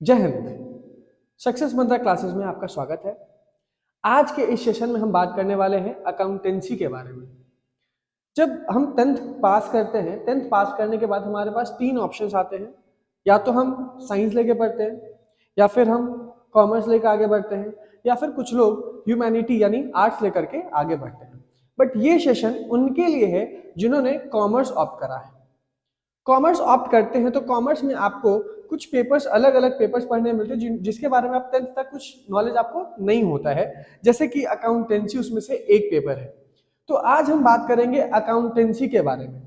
जय हिंद। सक्सेस मंत्रा क्लासेस में आपका स्वागत है। आज के इस सेशन में हम बात करने वाले हैं अकाउंटेंसी के बारे में। जब हम 10th पास करते हैं, 10th पास करने के बाद हमारे पास 3 ऑप्शंस आते हैं। या तो हम साइंस लेके पढ़ते हैं, या फिर हम कॉमर्स लेकर आगे बढ़ते हैं, या फिर कुछ लोग ह्यूमैनिटी यानी आर्ट्स लेकर के आगे बढ़ते हैं। बट ये सेशन उनके लिए है जिन्होंने कॉमर्स ऑप्ट करा है। कॉमर्स ऑप्ट करते हैं तो कॉमर्स में आपको कुछ पेपर्स, अलग अलग पेपर्स पढ़ने मिलते हैं जिसके बारे में आप 10th तक कुछ नॉलेज आपको नहीं होता है, जैसे कि अकाउंटेंसी उसमें से एक पेपर है। तो आज हम बात करेंगे अकाउंटेंसी के बारे में।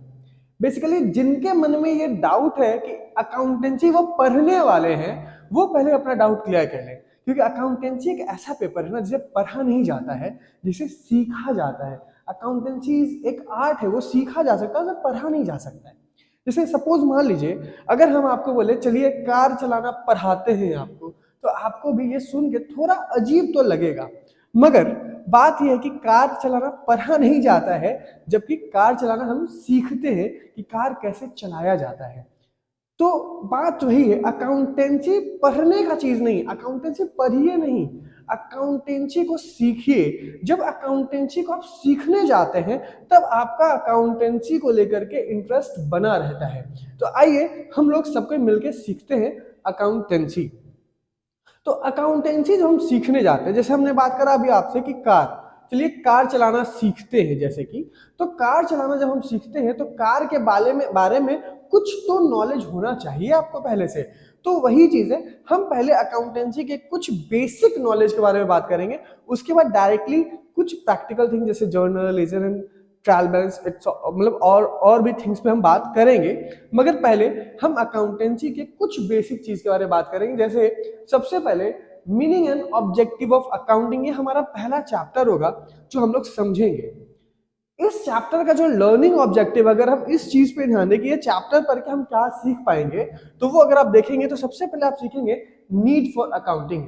बेसिकली जिनके मन में ये डाउट है कि अकाउंटेंसी वो पढ़ने वाले हैं, वो पहले अपना डाउट क्लियर कर लें, क्योंकि अकाउंटेंसी एक ऐसा पेपर है ना जिसे पढ़ा नहीं जाता है, जिसे सीखा जाता है। अकाउंटेंसी एक आर्ट है, वो सीखा जा सकता है, उसे पढ़ा नहीं जा सकता है। जैसे सपोज मान लीजिए अगर हम आपको बोले चलिए कार चलाना पढ़ाते हैं आपको, तो आपको भी ये सुन के थोड़ा अजीब तो लगेगा। मगर बात यह है कि कार चलाना पढ़ा नहीं जाता है, जबकि कार चलाना हम सीखते हैं कि कार कैसे चलाया जाता है। तो बात वही है, अकाउंटेंसी पढ़ने का चीज नहीं, अकाउंटेंसी पढ़िए नहीं, अकाउंटेंसी को सीखिए। जब अकाउंटेंसी को आप सीखने जाते हैं तब आपका अकाउंटेंसी को लेकर के इंटरेस्ट बना रहता है। तो आइए हम लोग सबको मिलकर सीखते हैं अकाउंटेंसी। तो अकाउंटेंसी जो हम सीखने जाते हैं, जैसे हमने बात करा अभी आपसे कि कार, चलिए कार चलाना सीखते हैं जैसे कि, तो कार चलाना जब हम सीखते हैं तो कार के बारे में कुछ तो नॉलेज होना चाहिए आपको पहले से। तो वही चीज है, हम पहले अकाउंटेंसी के कुछ बेसिक नॉलेज के बारे में बात करेंगे, उसके बाद डायरेक्टली कुछ प्रैक्टिकल थिंग जैसे journal, ledger and trial balance, मतलब और भी थिंग्स पे हम बात करेंगे। मगर पहले हम अकाउंटेंसी के कुछ बेसिक चीज के बारे में बात करेंगे। जैसे सबसे पहले meaning and objective of accounting, ये हमारा पहला चैप्टर होगा जो हम लोग समझेंगे। इस चैप्टर का जो लर्निंग ऑब्जेक्टिव, अगर हम इस चीज पे ध्यान दें कि ये चैप्टर पढ़ के हम क्या सीख पाएंगे, तो वो अगर आप देखेंगे तो सबसे पहले आप सीखेंगे नीड फॉर अकाउंटिंग।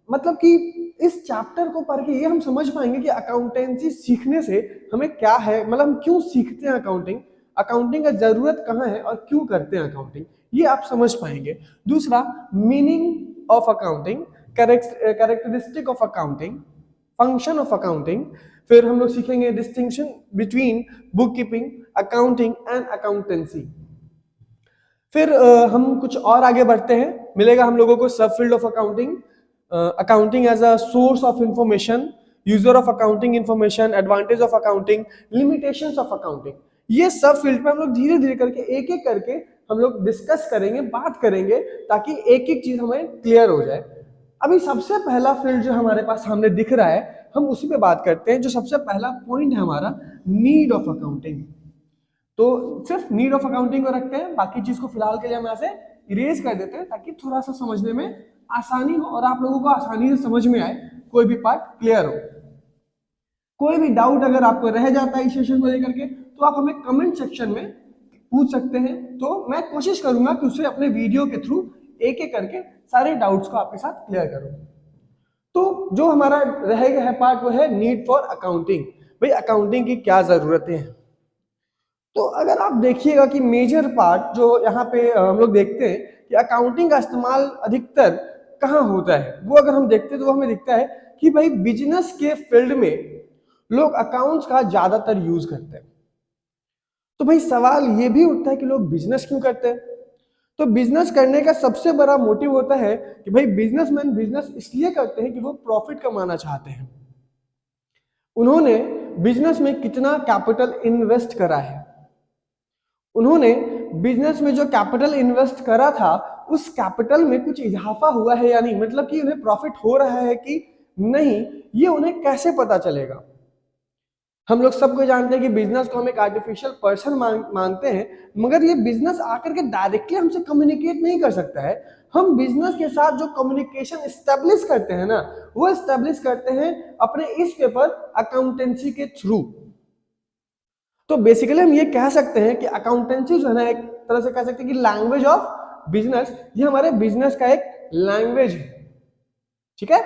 मतलब कि इस चैप्टर को पढ़ के ये हम समझ पाएंगे कि अकाउंटेंसी सीखने से हमें क्या है, मतलब हम क्यों सीखते हैं अकाउंटिंग, अकाउंटिंग का जरूरत कहाँ है और क्यों करते हैं अकाउंटिंग, ये आप समझ पाएंगे। दूसरा, meaning of accounting, characteristic of accounting, function of accounting. फिर हम लोग सीखेंगे distinction between book keeping, accounting and accountancy. फिर हम कुछ और आगे बढ़ते हैं, मिलेगा हम लोगों को सब field of accounting, accounting as a source of information, user of accounting information, advantage of accounting, limitations of accounting. ये सब फील्ड पे हम लोग धीरे धीरे करके एक एक करके हम लोग डिस्कस करेंगे, बात करेंगे, ताकि एक एक चीज हमें क्लियर हो जाए। अभी सबसे पहला फील्ड जो हमारे पास सामने दिख रहा है, हम उसी पे बात करते हैं। जो सबसे पहला पॉइंट है हमारा, नीड ऑफ अकाउंटिंग। तो सिर्फ नीड ऑफ अकाउंटिंग को रखते हैं, बाकी चीज को फिलहाल के लिए हम ऐसे इरेज कर देते हैं ताकि थोड़ा सा समझने में आसानी हो और आप लोगों को आसानी से समझ में आए, कोई भी पार्ट क्लियर हो। कोई भी डाउट अगर आपको रह जाता है इस सेशन को लेकर के, तो आप हमें कमेंट सेक्शन में पूछ सकते हैं। तो मैं कोशिश करूंगा कि उसे अपने वीडियो के थ्रू एक एक करके सारे डाउट्स को आपके साथ क्लियर करूं। तो जो हमारा रह गया है पार्ट, वो है नीड फॉर अकाउंटिंग। भाई अकाउंटिंग की क्या जरूरतें हैं। तो अगर आप देखिएगा कि मेजर पार्ट जो यहाँ पे हम लोग देखते हैं कि अकाउंटिंग का इस्तेमाल अधिकतर कहाँ होता है, वो अगर हम देखते हैं तो हमें दिखता है कि भाई बिजनेस के फील्ड में लोग अकाउंट्स का ज्यादातर यूज करते हैं। तो भाई सवाल ये भी उठता है कि लोग बिजनेस क्यों करते हैं। तो बिजनेस करने का सबसे बड़ा मोटिव होता है कि भाई बिजनेसमैन बिजनेस इसलिए करते हैं कि वो प्रॉफिट कमाना चाहते हैं। उन्होंने बिजनेस में कितना कैपिटल इन्वेस्ट करा है, उन्होंने बिजनेस में जो कैपिटल इन्वेस्ट करा था उस कैपिटल में कुछ इजाफा हुआ है या नहीं, मतलब कि उन्हें प्रॉफिट हो रहा है कि नहीं, ये उन्हें कैसे पता चलेगा। हम लोग सबको जानते हैं कि बिजनेस को हम एक आर्टिफिशियल पर्सन मानते हैं, मगर ये बिजनेस आकर के डायरेक्टली हमसे कम्युनिकेट नहीं कर सकता है। हम बिजनेस के साथ जो कम्युनिकेशन एस्टेब्लिश करते हैं ना, वो एस्टेब्लिश करते हैं अपने इस पेपर अकाउंटेंसी के थ्रू। तो बेसिकली हम ये कह सकते हैं कि अकाउंटेंसी जो है ना, एक तरह से कह सकते हैं कि लैंग्वेज ऑफ बिजनेस, ये हमारे बिजनेस का एक लैंग्वेज है। ठीक है।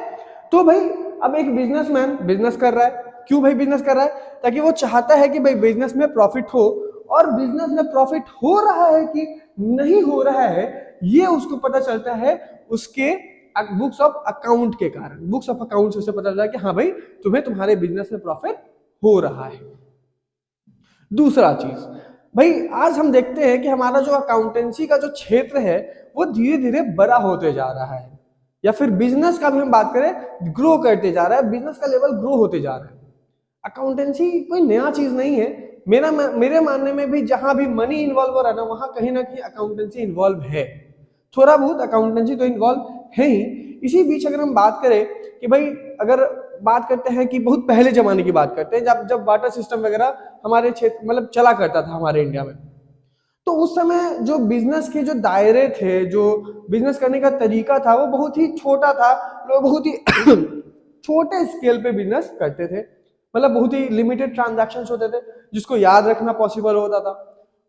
तो भाई अब एक बिजनेसमैन बिजनेस कर रहा है, क्यों भाई बिजनेस कर रहा है, ताकि वो चाहता है कि भाई बिजनेस में प्रॉफिट हो। और बिजनेस में प्रॉफिट हो रहा है कि नहीं हो रहा है, ये उसको पता चलता है उसके बुक्स ऑफ अकाउंट के कारण। बुक्स ऑफ अकाउंट से उसे पता चलता है कि हाँ भाई तुम्हें तुम्हारे बिजनेस में प्रॉफिट हो रहा है। दूसरा चीज भाई, आज हम देखते हैं कि हमारा जो अकाउंटेंसी का जो क्षेत्र है वो धीरे धीरे बड़ा होते जा रहा है, या फिर बिजनेस का भी हम बात करें ग्रो करते जा रहा है, बिजनेस का लेवल ग्रो होते जा रहा है। अकाउंटेंसी कोई नया चीज नहीं है। मेरे मानने में भी जहां भी मनी इन्वॉल्व हो रहा है ना, वहां कहीं ना कहीं अकाउंटेंसी इन्वॉल्व है, थोड़ा बहुत अकाउंटेंसी तो इन्वॉल्व है ही। इसी बीच अगर हम बात करें कि भाई, अगर बात करते हैं कि बहुत पहले जमाने की बात करते हैं, जब वाटर सिस्टम वगैरह हमारे क्षेत्र मतलब चला करता था हमारे इंडिया में, तो उस समय जो बिजनेस के जो दायरे थे, जो बिजनेस करने का तरीका था, वो बहुत ही छोटा था। लोग बहुत ही छोटे स्केल पे बिजनेस करते थे, मतलब बहुत ही लिमिटेड ट्रांजैक्शंस होते थे जिसको याद रखना पॉसिबल होता था।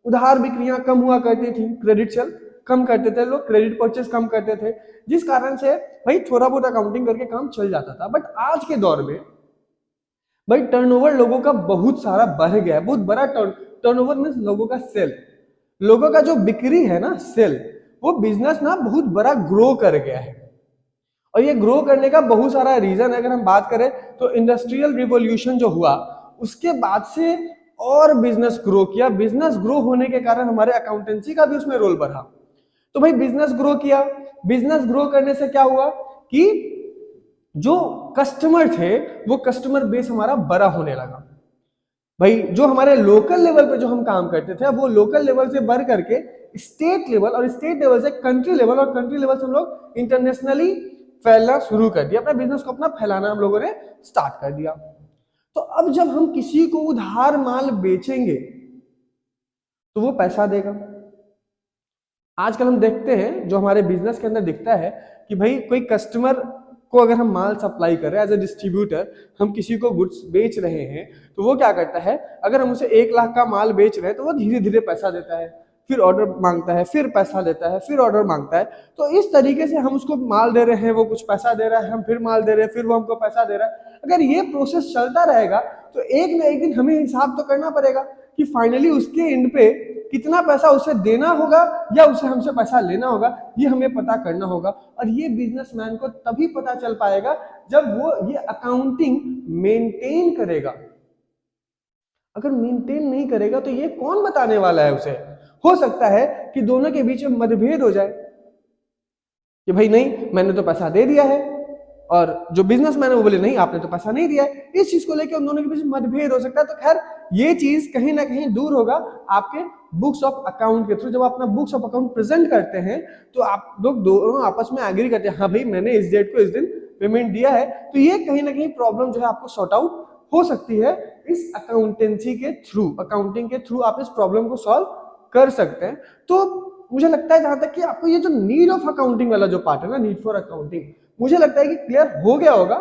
उधार बिक्रियां कम हुआ करती थी, क्रेडिट सेल कम करते थे लोग, क्रेडिट परचेस कम करते थे, जिस कारण से भाई थोड़ा बहुत अकाउंटिंग करके काम चल जाता था। बट आज के दौर में भाई टर्नओवर लोगों का बहुत सारा बढ़ गया है, बहुत बड़ा टर्नओवर मींस लोगों का सेल, लोगों का जो बिक्री है ना, सेल, वो बिजनेस ना बहुत बड़ा ग्रो कर गया है। और ये ग्रो करने का बहुत सारा रीजन है। अगर हम बात करें तो इंडस्ट्रियल रिवॉल्यूशन जो हुआ उसके बाद से और बिजनेस ग्रो किया। बिजनेस ग्रो होने के कारण हमारे अकाउंटेंसी का भी उसमें रोल बढ़ा। तो भाई बिजनेस ग्रो किया, बिजनेस ग्रो करने से क्या हुआ कि जो कस्टमर थे वो कस्टमर बेस हमारा बड़ा होने लगा। भाई जो हमारे लोकल लेवल पे जो हम काम करते थे, अब वो लोकल लेवल से बढ़ करके स्टेट लेवल, और स्टेट लेवल से कंट्री लेवल, और कंट्री लेवल से हम लोग इंटरनेशनली फैलना शुरू कर दिया। अपना बिजनेस को अपना फैलाना हम लोगों ने स्टार्ट कर दिया। तो अब जब हम किसी को उधार माल बेचेंगे तो वो पैसा देगा। आजकल हम देखते हैं जो हमारे बिजनेस के अंदर दिखता है कि भाई कोई कस्टमर को अगर हम माल सप्लाई कर रहे हैं एज ए डिस्ट्रीब्यूटर, हम किसी को गुड्स बेच रहे हैं, तो वो क्या करता है, अगर हम उसे 1 लाख का माल बेच रहे हैं तो वो धीरे धीरे पैसा देता है, फिर ऑर्डर मांगता है, फिर पैसा देता है, फिर ऑर्डर मांगता है। तो इस तरीके से हम उसको माल दे रहे हैं, वो कुछ पैसा दे रहा है, हम फिर माल दे रहे हैं, फिर वो हमको पैसा दे रहा है। अगर ये प्रोसेस चलता रहेगा तो एक ना एक दिन हमें हिसाब तो करना पड़ेगा कि फाइनली उसके एंड पे कितना पैसा उसे देना होगा या उसे हमसे पैसा लेना होगा, ये हमें पता करना होगा। और ये बिजनेसमैन को तभी पता चल पाएगा जब वो ये अकाउंटिंग मेंटेन करेगा। अगर मेंटेन नहीं करेगा तो ये कौन बताने वाला है उसे। हो सकता है कि दोनों के बीच में मतभेद हो जाए कि भाई नहीं, मैंने तो पैसा दे दिया है, और जो बिजनेसमैन है वो बोले नहीं, आपने तो पैसा नहीं दिया है। इस चीज को लेकर उन दोनों के बीच मतभेद हो सकता है। तो खैर ये चीज कहीं ना कहीं दूर होगा आपके बुक्स ऑफ अकाउंट के थ्रू। जब आप अपना बुक्स ऑफ अकाउंट प्रेजेंट करते हैं तो आप लोग दोनों आपस में एग्री करते हैं, हाँ भाई मैंने इस डेट को इस दिन पेमेंट दिया है। तो ये कहीं ना कहीं प्रॉब्लम जो है आपको सॉर्ट आउट हो सकती है इस अकाउंटेंसी के थ्रू, अकाउंटिंग के थ्रू आप इस प्रॉब्लम को सॉल्व कर सकते हैं। तो मुझे लगता है जहां तक कि आपको ये जो नीड ऑफ अकाउंटिंग वाला जो पार्ट है ना, नीड फॉर अकाउंटिंग, मुझे लगता है कि क्लियर हो गया होगा।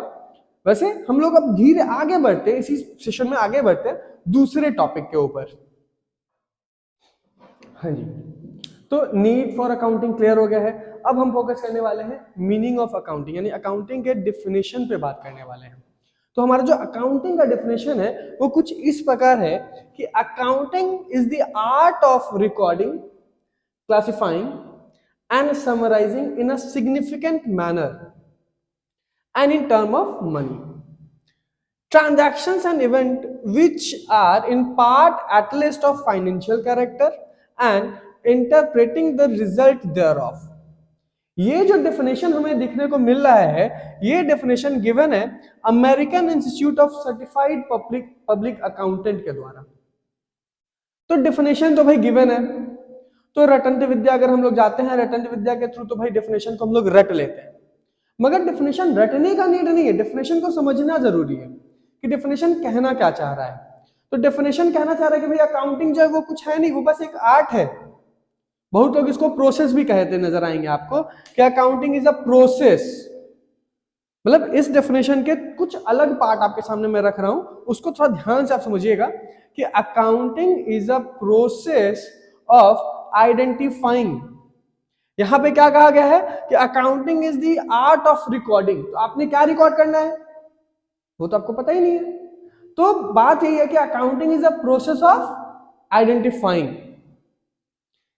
वैसे हम लोग अब धीरे आगे बढ़ते हैं, इसी सेशन में आगे बढ़ते हैं दूसरे टॉपिक के ऊपर। हाँ जी, तो नीड फॉर अकाउंटिंग क्लियर हो गया है। अब हम फोकस करने वाले हैं मीनिंग ऑफ अकाउंटिंग, यानी अकाउंटिंग के डिफिनेशन पे बात करने वाले हैं। तो हमारा जो अकाउंटिंग का डिफिनेशन है वो कुछ इस प्रकार है कि accounting is the art of recording, classifying and summarizing in a significant manner and in term of money transactions and event which are in part at least of financial character and interpreting the result thereof। ये जो definition हमें दिखने को मिल रहा है, ये definition given है American institute of certified public accountant के द्वारा। तो डेफिनेशन तो भाई गिवन है, तो रटंत विद्या अगर हम लोग जाते हैं रटंत विद्या के थ्रू तो भाई डेफिनेशन को हम लोग रट लेते हैं। मगर डेफिनेशन रटने का नीड नहीं है, डेफिनेशन को समझना जरूरी है कि डेफिनेशन कहना क्या चाह रहा है। तो डेफिनेशन कहना चाह रहा है कि भाई अकाउंटिंग जो है वो कुछ है नहीं, वो बस एक आर्ट है। बहुत लोग इसको प्रोसेस भी कहते नजर आएंगे आपको कि अकाउंटिंग इज अ प्रोसेस। मतलब इस डेफिनेशन के कुछ अलग पार्ट आपके सामने मैं रख रहा हूं, उसको थोड़ा ध्यान से आप समझिएगा कि accounting is a process of identifying. यहां पे क्या कहा गया है कि accounting is the art of recording. तो आपने क्या रिकॉर्ड करना है वो तो आपको पता ही नहीं है। तो बात यही है कि accounting is a process of identifying,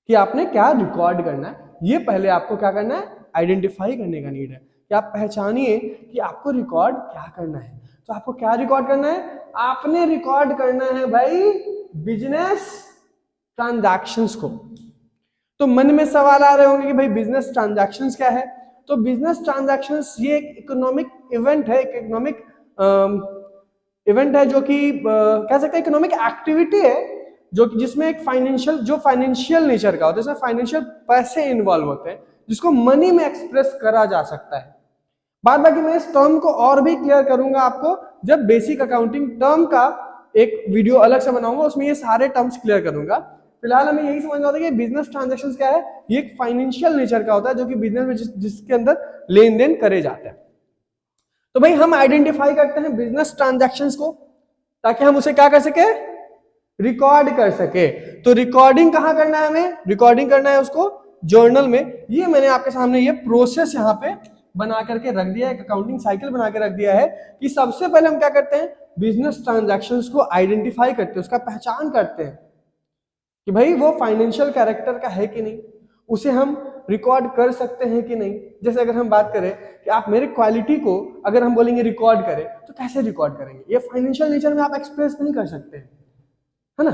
कि आपने क्या रिकॉर्ड करना है, ये पहले आपको क्या करना है, आइडेंटिफाई करने का नीड है कि आप पहचानिए कि आपको रिकॉर्ड क्या करना है। तो आपको क्या रिकॉर्ड करना है, आपने रिकॉर्ड करना है भाई बिजनेस ट्रांजैक्शंस को। तो मन में सवाल आ रहे होंगे कि भाई बिजनेस ट्रांजैक्शंस क्या है। तो बिजनेस ट्रांजैक्शंस ये एक इकोनॉमिक इवेंट है, एक इकोनॉमिक इवेंट है जो कि कह सकते हैं इकोनॉमिक एक्टिविटी है जो कि जिसमें एक फाइनेंशियल नेचर का होता है, इसमें फाइनेंशियल पैसे इन्वॉल्व होते हैं जिसको मनी में एक्सप्रेस करा जा सकता है। बाद बाकी मैं इस टर्म को और भी क्लियर करूंगा आपको जब बेसिक अकाउंटिंग टर्म का एक वीडियो अलग से बनाऊंगा, उसमें ये सारे टर्म्स क्लियर करूंगा। फिलहाल हमें यही समझना होता है कि बिजनेस ट्रांजैक्शंस क्या है, ये एक फाइनेंशियल नेचर का होता है जो कि बिजनेस में जिसके अंदर लेन देन करे जाते हैं। तो भाई हम आइडेंटिफाई करते हैं बिजनेस ट्रांजैक्शंस को ताकि हम उसे क्या कर सके, रिकॉर्ड कर सके। तो रिकॉर्डिंग कहाँ करना है, हमें रिकॉर्डिंग करना है उसको जर्नल में। ये मैंने आपके सामने ये प्रोसेस यहाँ पे बना करके रख दिया है, एक अकाउंटिंग साइकिल बना के रख दिया है कि सबसे पहले हम क्या करते हैं, बिजनेस ट्रांजैक्शंस को आइडेंटिफाई करते हैं, उसका पहचान करते हैं कि भाई वो फाइनेंशियल कैरेक्टर का है कि नहीं, उसे हम रिकॉर्ड कर सकते हैं कि नहीं। जैसे अगर हम बात करें कि आप मेरे क्वालिटी को अगर हम बोलेंगे रिकॉर्ड करें तो कैसे रिकॉर्ड करेंगे, ये फाइनेंशियल नेचर में आप एक्सप्रेस नहीं कर सकते, है ना।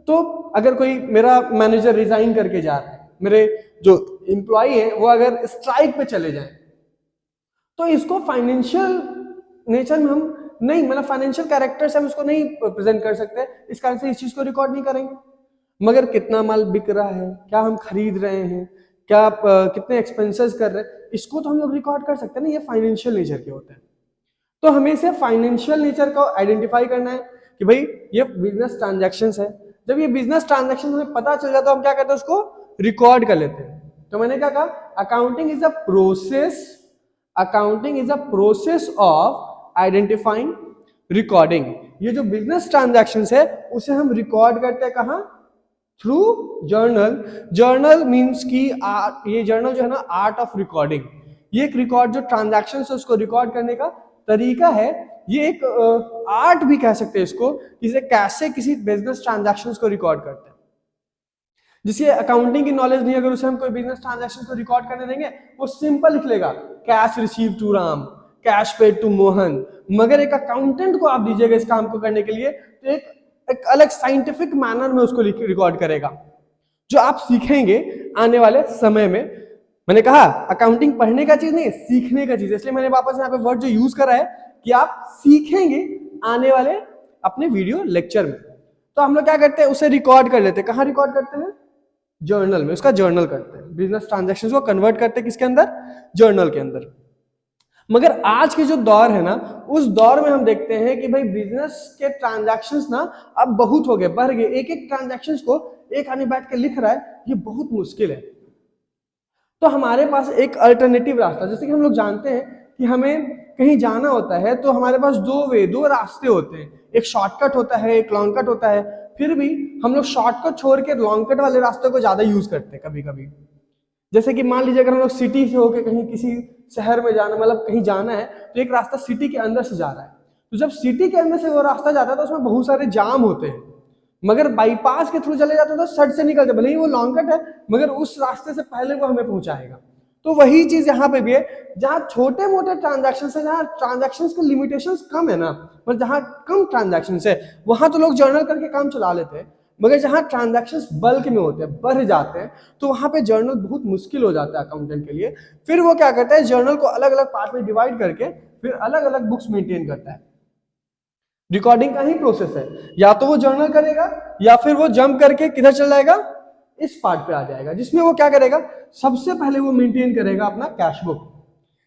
तो अगर कोई मेरा मैनेजर रिजाइन करके जा रहा है, मेरे जो एम्प्लॉय है वो अगर स्ट्राइक पे चले जाए तो इसको फाइनेंशियल नेचर में हम नहीं, मतलब फाइनेंशियल कैरेक्टर से हम इसको नहीं प्रेजेंट कर सकते, इस कारण से इस चीज को रिकॉर्ड नहीं करेंगे। मगर कितना माल बिक रहा है, क्या हम खरीद रहे हैं, क्या कितने एक्सपेंसेस कर रहे हैं, इसको तो हम लोग रिकॉर्ड कर सकते हैं ना, ये फाइनेंशियल नेचर के होते हैं। तो हमें इसे फाइनेंशियल नेचर को आइडेंटिफाई करना है कि भाई ये बिजनेस ट्रांजैक्शंस है। जब ये बिजनेस ट्रांजैक्शन हमें पता चल जाता है, हम क्या कहते हैं, उसको रिकॉर्ड कर लेते हैं। तो मैंने क्या कहा, accounting is a process of identifying recording. ये जो बिजनेस ट्रांजैक्शंस है उसे हम रिकॉर्ड करते हैं कहाँ, थ्रू जर्नल। जर्नल मीन्स की ये जर्नल जो है ना, आर्ट ऑफ रिकॉर्डिंग। ये एक रिकॉर्ड जो ट्रांजैक्शन है उसको रिकॉर्ड करने का तरीका है, ये एक आर्ट भी कह सकते हैं इसको, इसे कैसे किसी बिजनेस ट्रांजैक्शंस को रिकॉर्ड करते हैं। जिसे अकाउंटिंग की नॉलेज नहीं, अगर उसे हम कोई बिजनेस ट्रांजैक्शन को रिकॉर्ड करने देंगे वो सिंपल लिख लेगा, cash receive to Ram, cash paid to Mohan. मगर एक अकाउंटेंट को आप दीजिएगा इस काम को करने के लिए तो एक अलग साइंटिफिक मैनर में उसको रिकॉर्ड करेगा, जो आप सीखेंगे आने वाले समय में। मैंने कहा अकाउंटिंग पढ़ने का चीज नहीं, सीखने का चीज है, इसलिए मैंने वापस यहाँ पे वर्ड जो यूज करा है कि आप सीखेंगे आने वाले अपने वीडियो लेक्चर में। तो हम लोग क्या करते हैं, उसे रिकॉर्ड कर लेते हैं। कहाँ रिकॉर्ड करते हैं, जर्नल में, उसका जर्नल करते हैं। बिजनेस ट्रांजैक्शंस को कन्वर्ट करते हैं किसके अंदर, जर्नल के अंदर। मगर आज के जो दौर है ना, उस दौर में हम देखते हैं कि भाई बिजनेस के ट्रांजैक्शंस ना अब बहुत हो गए, बढ़ गए। एक एक ट्रांजैक्शंस को एक आदमी बैठ के लिख रहा है, ये बहुत मुश्किल है। तो हमारे पास एक अल्टरनेटिव रास्ता, जैसे कि हम लोग जानते हैं कि हमें कहीं जाना होता है तो हमारे पास दो रास्ते होते हैं, एक शॉर्टकट होता है, एक लॉन्ग कट होता है। फिर भी हम लोग शॉर्टकट छोड़ के लॉन्ग कट वाले रास्ते को ज्यादा यूज करते हैं कभी कभी। जैसे कि मान लीजिए अगर हम लोग सिटी से होकर कहीं किसी शहर में जाना, मतलब कहीं जाना है, तो एक रास्ता सिटी के अंदर से जा रहा है, तो जब सिटी के अंदर से वो रास्ता जाता है तो उसमें बहुत सारे जाम होते हैं। मगर बाईपास के थ्रू चले जाते हैं तो सट से निकलते, भले ही वो लॉन्ग कट है मगर उस रास्ते से पहले वो हमें पहुंचाएगा। तो वही चीज यहाँ पे भी है, जहाँ छोटे मोटे ट्रांजैक्शन है, जहाँ ट्रांजैक्शन के लिमिटेशंस कम है ना, मतलब जहाँ कम ट्रांजैक्शन है वहां तो लोग जर्नल करके काम चला लेते हैं। मगर जहाँ ट्रांजैक्शंस बल्क में होते हैं, बढ़ जाते हैं, तो वहां पे जर्नल बहुत मुश्किल हो जाता है अकाउंटेंट के लिए। फिर वो क्या करता है, जर्नल को अलग अलग पार्ट में डिवाइड करके फिर अलग अलग बुक्स मेंटेन करता है। रिकॉर्डिंग का ही प्रोसेस है, या तो वो जर्नल करेगा या फिर वो जंप करके किधर चल जाएगा, इस पार्ट पे आ जाएगा, जिसमें वो क्या करेगा, सबसे पहले वो मेंटेन करेगा अपना कैश बुक,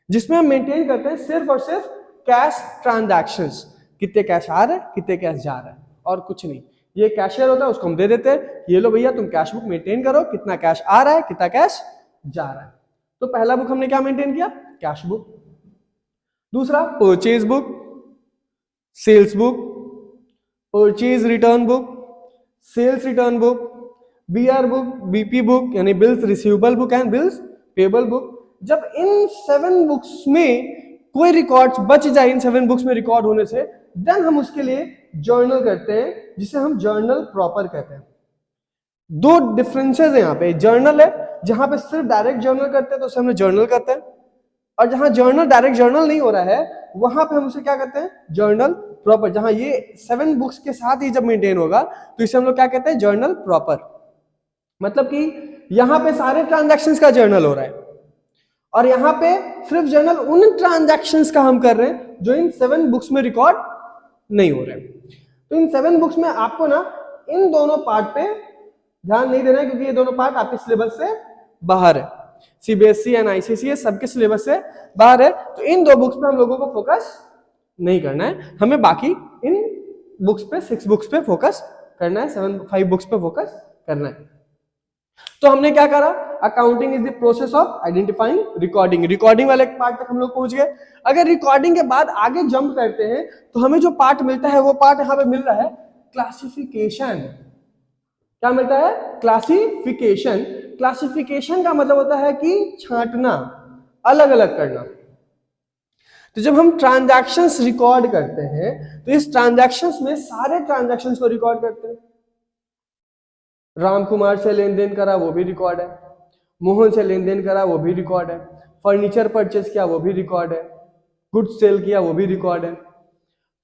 जिसमें हम मेंटेन करते हैं सिर्फ और सिर्फ कैश ट्रांजैक्शंस, कितने कैश आ रहे हैं, कितने कैश जा रहे हैं, और कुछ नहीं। ये कैशियर होता है, उसको हम दे देते हैं, ये लो भैया तुम कैश बुक मेंटेन करो, कितना कैश आ रहा है, कितना कैश जा रहा है। तो पहला बुक हमने क्या मेंटेन किया, कैश बुक। दूसरा purchase book, sales book, purchase return book, sales return book, BR book, BP book यानी bills receivable book and bills payable book. जब इन 7 बुक्स में कोई रिकॉर्ड्स बच जाए, इन 7 बुक्स में रिकॉर्ड होने से, देन हम उसके लिए जर्नल करते हैं, जिसे हम जर्नल प्रॉपर कहते हैं। 2 डिफरेंसेस है यहाँ पे। जर्नल है जहां पे सिर्फ डायरेक्ट जर्नल करते हैं तो उसे हम जर्नल करते हैं, और जहां जर्नल डायरेक्ट जर्नल नहीं हो रहा है वहां पे हम उसे क्या कहते हैं, जर्नल प्रॉपर। जहां ये 7 बुक्स के साथ ही जब मेंटेन होगा तो इसे हम लोग क्या कहते हैं, जर्नल प्रॉपर। मतलब कि यहाँ पे सारे ट्रांजैक्शंस का जर्नल हो रहा है, और यहाँ पे सिर्फ जर्नल उन ट्रांजैक्शंस का हम कर रहे हैं जो इन 7 बुक्स में रिकॉर्ड नहीं हो रहे। तो इन 7 बुक्स में आपको ना इन दोनों पार्ट पे ध्यान नहीं देना है, क्योंकि ये दोनों पार्ट आपके सिलेबस से बाहर है। सीबीएसई एंड आईसीएसई सबके सिलेबस से बाहर है, तो इन 2 बुक्स पे हम लोगों को फोकस नहीं करना है, हमें बाकी इन बुक्स पे 6 बुक्स पे फोकस करना है, 5 बुक्स पे फोकस करना है। तो हमने क्या करा, accounting is the process of identifying recording. Recording वाले पार्ट तक हम लोग पहुंच गए। अगर रिकॉर्डिंग के बाद आगे जंप करते हैं तो हमें जो पार्ट मिलता है वो पार्ट यहाँ पे मिल रहा है क्लासिफिकेशन। क्या मिलता है, क्लासिफिकेशन। क्लासिफिकेशन का मतलब होता है कि छांटना, अलग अलग करना। तो जब हम ट्रांजैक्शंस रिकॉर्ड करते हैं तो इस ट्रांजैक्शंस में सारे ट्रांजैक्शंस को रिकॉर्ड करते हैं। राम कुमार से लेन देन करा वो भी रिकॉर्ड है, मोहन से लेन देन करा वो भी रिकॉर्ड है, फर्नीचर परचेस किया वो भी रिकॉर्ड है, गुड्स सेल किया वो भी रिकॉर्ड है।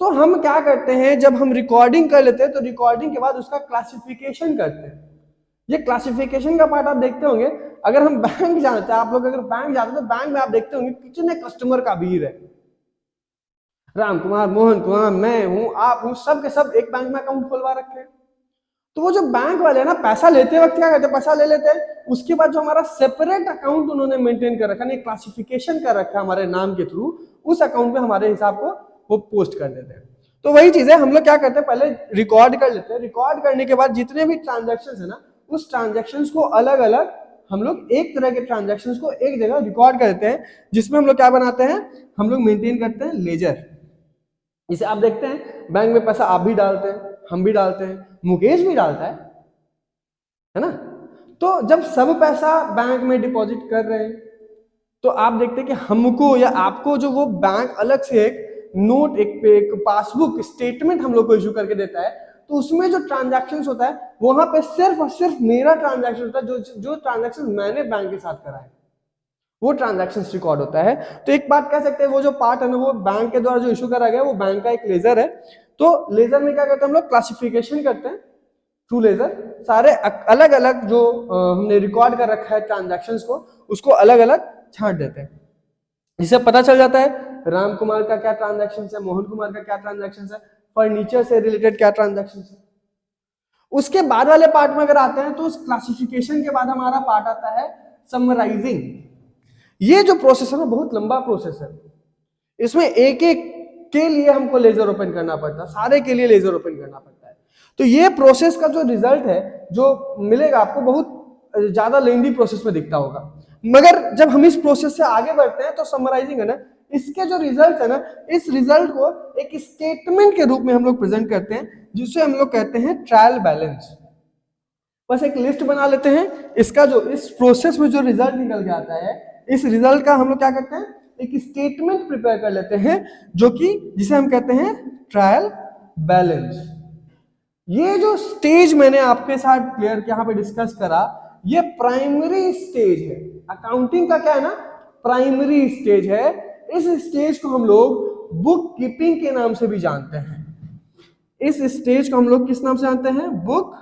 तो हम क्या करते हैं, जब हम रिकॉर्डिंग कर लेते हैं तो रिकॉर्डिंग के बाद उसका क्लासिफिकेशन करते हैं। ये क्लासिफिकेशन का पार्ट आप देखते होंगे, अगर हम बैंक जाते हैं, आप लोग अगर बैंक जाते हैं तो बैंक में आप देखते होंगे कितने कस्टमर का भीड़ है। राम कुमार, मोहन कुमार, मैं हूं, आप हूं, सब के सब एक बैंक में अकाउंट खुलवा रखे हैं। तो वो जो बैंक वाले हैं ना, पैसा लेते वक्त क्या करते हैं, पैसा ले लेते हैं, उसके बाद जो हमारा सेपरेट अकाउंट उन्होंने मेंटेन कर रखा है, क्लासिफिकेशन कर रखा है हमारे नाम के थ्रू, उस अकाउंट में हमारे हिसाब को वो पोस्ट कर देते हैं। तो वही चीज है, हम लोग क्या करते हैं, पहले रिकॉर्ड कर लेते हैं। रिकॉर्ड करने के बाद जितने भी ट्रांजेक्शन है ना, उस ट्रांजेक्शन को अलग अलग हम लोग एक तरह के ट्रांजेक्शन को एक जगह रिकॉर्ड करते हैं, जिसमें हम लोग क्या बनाते हैं, हम लोग मेंटेन करते हैं लेजर। इसे आप देखते हैं बैंक में पैसा आप भी डालते हैं, हम भी डालते हैं, मुकेश भी डालता है ना। तो जब सब पैसा बैंक में डिपॉजिट कर रहे हैं तो आप देखते हैं कि हमको या आपको जो वो बैंक अलग से एक नोट, एक पासबुक स्टेटमेंट हम लोग को इशू करके देता है। तो उसमें जो ट्रांजैक्शंस होता है वहां पे सिर्फ और सिर्फ मेरा ट्रांजैक्शन होता है, जो ट्रांजैक्शन मैंने बैंक के साथ करा है वो ट्रांजैक्शंस रिकॉर्ड होता है। तो एक बात कह सकते हैं, वो जो पार्ट है ना, वो बैंक के द्वारा जो इशू करा गया वो बैंक का एक लेजर है। तो लेजर में क्या करते हैं हम लोग, क्लासिफिकेशन करते हैं थ्रू लेजर। सारे अलग अलग जो हमने रिकॉर्ड कर रखा है ट्रांजैक्शंस को, उसको अलग अलग छांट देते हैं, जिससे पता चल जाता है राम कुमार का क्या ट्रांजैक्शन है, मोहन कुमार का क्या ट्रांजैक्शन है, फर्नीचर से रिलेटेड क्या ट्रांजैक्शन है। उसके बाद वाले पार्ट में अगर आते हैं तो उस क्लासिफिकेशन के बाद हमारा पार्ट आता है समराइजिंग। ये जो प्रोसेस है ना, बहुत लंबा प्रोसेस है। इसमें एक एक के लिए हमको लेजर ओपन करना पड़ता है, सारे के लिए लेजर ओपन करना पड़ता है। तो ये प्रोसेस का जो रिजल्ट है जो मिलेगा आपको, बहुत ज्यादा लेंदी प्रोसेस में दिखता होगा, मगर जब हम इस प्रोसेस से आगे बढ़ते हैं तो समराइजिंग है ना, इसके जो रिजल्ट है ना, इस रिजल्ट को एक स्टेटमेंट के रूप में हम लोग प्रेजेंट करते हैं, जिसे हम लोग कहते हैं ट्रायल बैलेंस। बस एक लिस्ट बना लेते हैं, इसका जो इस प्रोसेस में जो रिजल्ट निकल के आता है, इस रिजल्ट का हम लोग क्या करते हैं, एक स्टेटमेंट प्रिपेयर कर लेते हैं, जो कि जिसे हम कहते हैं ट्रायल बैलेंस। ये जो स्टेज मैंने आपके साथ क्लियर यहाँ पे डिस्कस करा, ये प्राइमरी स्टेज है अकाउंटिंग का। क्या है ना, प्राइमरी स्टेज है। इस स्टेज को हम लोग बुक कीपिंग के नाम से भी जानते हैं। इस स्टेज को हम लोग किस नाम से जानते हैं, बुक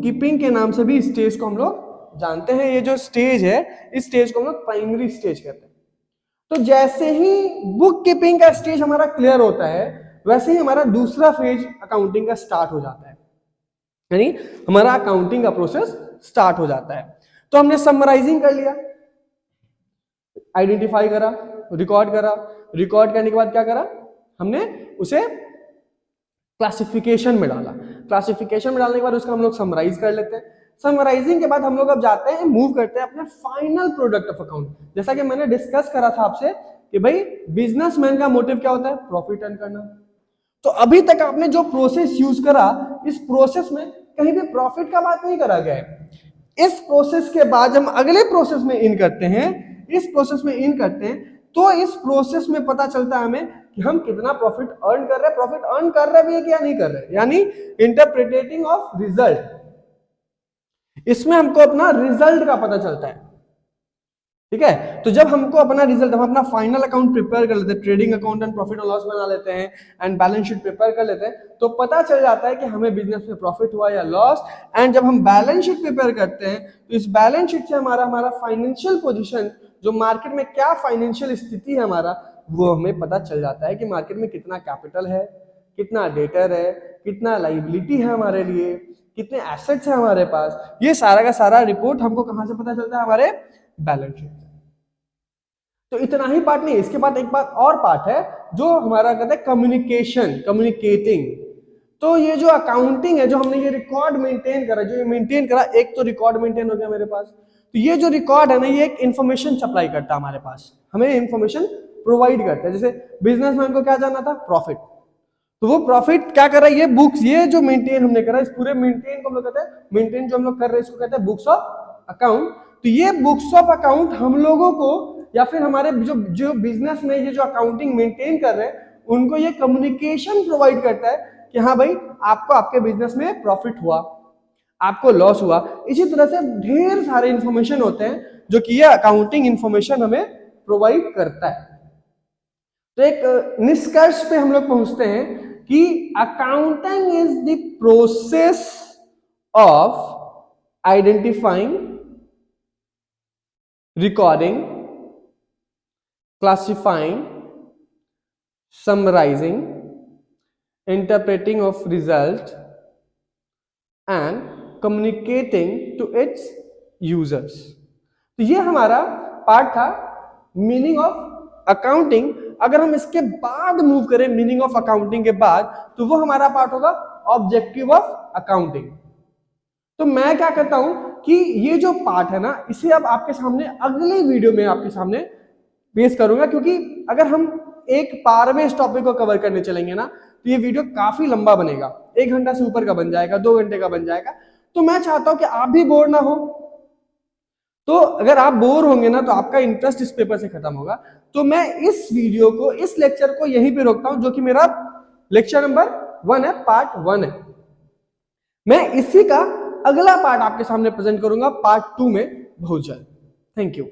कीपिंग के नाम से भी स्टेज को हम लोग जानते हैं। ये जो स्टेज है, इस स्टेज को हम लोग प्राइमरी स्टेज कहते हैं। तो जैसे ही बुक कीपिंग का स्टेज हमारा क्लियर होता है, वैसे ही हमारा दूसरा फेज अकाउंटिंग का स्टार्ट हो जाता है, यानी हमारा अकाउंटिंग का प्रोसेस स्टार्ट हो जाता है। तो हमने समराइजिंग कर लिया, आइडेंटिफाई करा, रिकॉर्ड करा, रिकॉर्ड करने के बाद क्या करा, हमने उसे क्लासिफिकेशन में डाला। क्लासिफिकेशन में डालने के बाद उसका हम लोग समराइज कर लेते हैं। समराइजिंग के बाद हम लोग अब जाते हैं, मूव करते हैं अपने फाइनल प्रोडक्ट ऑफ अकाउंट। जैसा कि मैंने डिस्कस करा था आपसे कि भाई बिजनेसमैन का मोटिव क्या होता है, प्रॉफिट अर्न करना। तो अभी तक आपने जो प्रोसेस यूज करा, इस प्रोसेस में कहीं भी प्रॉफिट का बात नहीं करा गया है। इस प्रोसेस के बाद हम अगले प्रोसेस में इन करते हैं, इस प्रोसेस में इन करते हैं, तो इस प्रोसेस में पता चलता है हमें कि हम कितना प्रॉफिट अर्न कर रहे हैं, प्रॉफिट अर्न कर रहे भी है क्या नहीं कर रहे, यानी इंटरप्रिटेटिंग ऑफ रिजल्ट। इसमें हमको अपना रिजल्ट का पता चलता है, ठीक है। तो जब हमको अपना रिजल्ट, हम अपना फाइनल अकाउंट प्रिपेयर कर लेते हैं, ट्रेडिंग अकाउंट एंड प्रॉफिट और लॉस बना लेते हैं एंड बैलेंस शीट प्रिपेयर कर लेते हैं, तो पता चल जाता है कि हमें बिजनेस में प्रॉफिट हुआ या लॉस। एंड जब हम बैलेंस शीट प्रिपेयर करते हैं तो इस बैलेंस शीट से हमारा फाइनेंशियल पोजीशन, जो मार्केट में क्या फाइनेंशियल स्थिति है हमारा, वो हमें पता चल जाता है कि मार्केट में कितना कैपिटल है, कितना डेटर है, कितना लाइबिलिटी है हमारे लिए, कितने एसेट्स है हमारे पास। ये सारा का सारा रिपोर्ट हमको कहां से पता चलता है? हमारे बैलेंस शीट। तो इतना ही पार्ट नहीं, इसके बाद एक बात और पार्ट है जो हमारा कहते हैं कम्युनिकेशन, कम्युनिकेटिंग। तो ये जो अकाउंटिंग है, जो हमने ये रिकॉर्ड मेंटेन करा, जो ये मेंटेन करा, एक तो रिकॉर्ड मेंटेन हो गया मेरे पास, तो ये जो रिकॉर्ड है ना, ये एक इंफॉर्मेशन सप्लाई करता है हमारे पास, हमें इंफॉर्मेशन प्रोवाइड करता है। जैसे बिजनेसमैन को क्या जानना था? प्रॉफिट। तो वो प्रॉफिट क्या कर रहा है? ये बुक्स, ये जो मेंटेन हमने करा, इस पूरे मेंटेन को हम लोग कहते हैं, मेंटेन जो हम लोग कर रहे हैं इसको कहते हैं बुक्स ऑफ अकाउंट। तो ये बुक्स ऑफ अकाउंट हम लोगों को, या फिर हमारे जो बिजनेस में ये जो अकाउंटिंग मेंटेन कर रहे हैं, उनको ये कम्युनिकेशन प्रोवाइड करता है कि हाँ भाई, आपको आपके बिजनेस में प्रॉफिट हुआ, आपको लॉस हुआ। इसी तरह से ढेर सारे इंफॉर्मेशन होते हैं जो कि ये अकाउंटिंग इंफॉर्मेशन हमें प्रोवाइड करता है। तो एक निष्कर्ष पे हम लोग पहुंचते हैं कि accounting is the process of identifying, recording, classifying, summarizing, interpreting of result and communicating to its users। तो ये हमारा पार्ट था मीनिंग ऑफ अकाउंटिंग। अगर हम इसके बाद मूव करें मीनिंग ऑफ अकाउंटिंग के बाद, तो वो हमारा पार्ट होगा ऑब्जेक्टिव ऑफ अकाउंटिंग। तो मैं क्या करता हूं कि ये जो पार्ट है ना, इसे अब आपके सामने अगली वीडियो में आपके सामने पेश करूंगा, क्योंकि अगर हम एक बार में इस टॉपिक को कवर करने चलेंगे ना, तो ये वीडियो काफी लंबा बनेगा, 1 घंटा से ऊपर का बन जाएगा, 2 घंटे का बन जाएगा। तो मैं चाहता हूं कि आप भी बोर ना हो। तो अगर आप बोर होंगे ना, तो आपका इंटरेस्ट इस पेपर से खत्म होगा। तो मैं इस वीडियो को, इस लेक्चर को यहीं पे रोकता हूं, जो कि मेरा लेक्चर नंबर 1 है, पार्ट 1 है। मैं इसी का अगला पार्ट आपके सामने प्रेजेंट करूंगा पार्ट 2 में बहुत जल्द। Thank you.